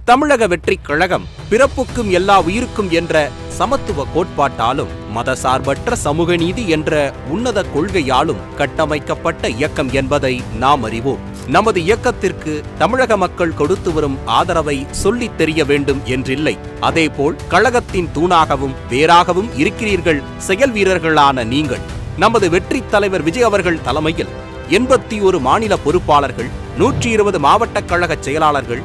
தமிழக வெற்றிக் கழகம் பிறப்புக்கும் எல்லா உயிருக்கும் என்ற சமத்துவ கோட்பாட்டாலும் மதசார்பற்ற சமூக நீதி என்ற உன்னத கொள்கையாலும் கட்டமைக்கப்பட்ட இயக்கம் என்பதை நாம் அறிவோம். நமது இயக்கத்திற்கு தமிழக மக்கள் கொடுத்து வரும் ஆதரவை சொல்லித் தெரிய வேண்டும் என்றில்லை. அதேபோல் கழகத்தின் தூணாகவும் வேறாகவும் இருக்கிறீர்கள் செயல் வீரர்களான நீங்கள். நமது வெற்றி தலைவர் விஜய் அவர்கள் தலைமையில் 81 மாநில பொறுப்பாளர்கள், 120 மாவட்ட கழக செயலாளர்கள்,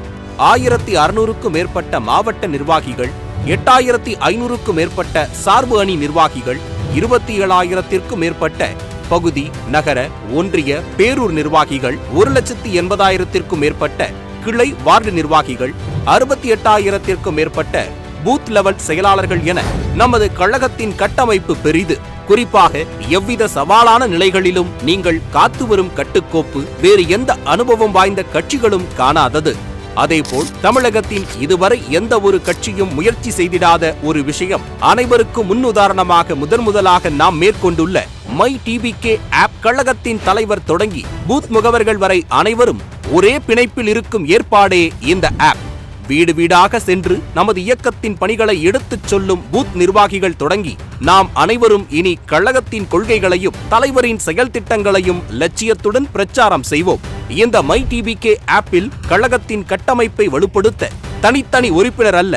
1600க்கும் மேற்பட்ட மாவட்ட நிர்வாகிகள், 8500க்கும் மேற்பட்ட சார்பு அணி நிர்வாகிகள், 27,000க்கும் மேற்பட்ட பகுதி, நகர, ஒன்றிய, பேரூர் நிர்வாகிகள், 1,80,000க்கும் மேற்பட்ட கிளை வார்டு நிர்வாகிகள், 68,000க்கும் மேற்பட்ட பூத் லெவல் செயலாளர்கள் என நமது கழகத்தின் கட்டமைப்பு பெரிது. குறிப்பாக எவ்வித சவாலான நிலைகளிலும் நீங்கள் காத்து வரும் கட்டுக்கோப்பு வேறு எந்த அனுபவம் வாய்ந்த கட்சிகளும் காணாதது. அதேபோல் தமிழகத்தின் இதுவரை எந்த ஒரு கட்சியும் முயற்சி செய்திடாத ஒரு விஷயம், அனைவருக்கும் முன்னுதாரணமாக முதலாக நாம் மேற்கொண்டுள்ள மை டிபிகே ஆப். கழகத்தின் தலைவர் தொடங்கி பூத் முகவர்கள் வரை அனைவரும் ஒரே பிணைப்பில் இருக்கும் ஏற்பாடே இந்த ஆப். வீடு வீடாக சென்று நமது இயக்கத்தின் பணிகளை எடுத்துச் சொல்லும் பூத் நிர்வாகிகள் தொடங்கி நாம் அனைவரும் இனி கழகத்தின் கொள்கைகளையும் தலைவரின் செயல் திட்டங்களையும் லட்சியத்துடன் பிரச்சாரம் செய்வோம். இந்த மை டிபிகே ஆப்பில் கழகத்தின் கட்டமைப்பை வலுப்படுத்த தனித்தனி உறுப்பினர் அல்ல,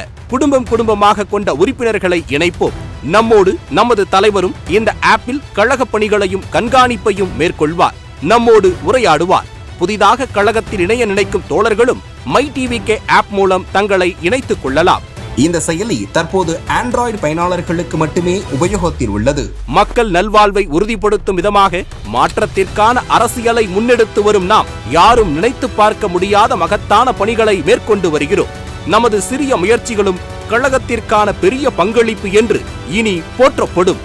குடும்பமாக கொண்ட உறுப்பினர்களை இணைப்போம். நம்மோடு நமது தலைவரும் இந்த ஆப்பில் கழக பணிகளையும் கண்காணிப்பையும் மேற்கொள்வார், நம்மோடு உரையாடுவார். புதிதாக கழகத்தில் இணைய நினைக்கும் தோழர்களும் மை டிபிகே ஆப் மூலம் தங்களை இணைத்துக் கொள்ளலாம். இந்த செயலி தற்போது ஆண்ட்ராய்டு பயனாளர்களுக்கு மட்டுமே உபயோகத்தில் உள்ளது. மக்கள் நல்வாழ்வை உறுதிப்படுத்தும் விதமாக மாற்றத்திற்கான அரசியலை முன்னெடுத்து வரும் நாம் யாரும் நினைத்து பார்க்க முடியாத மகத்தான பணிகளை மேற்கொண்டு வருகிறோம். நமது சிறிய முயற்சிகளும் கழகத்திற்கான பெரிய பங்களிப்பு என்று இனி போற்றப்படும்.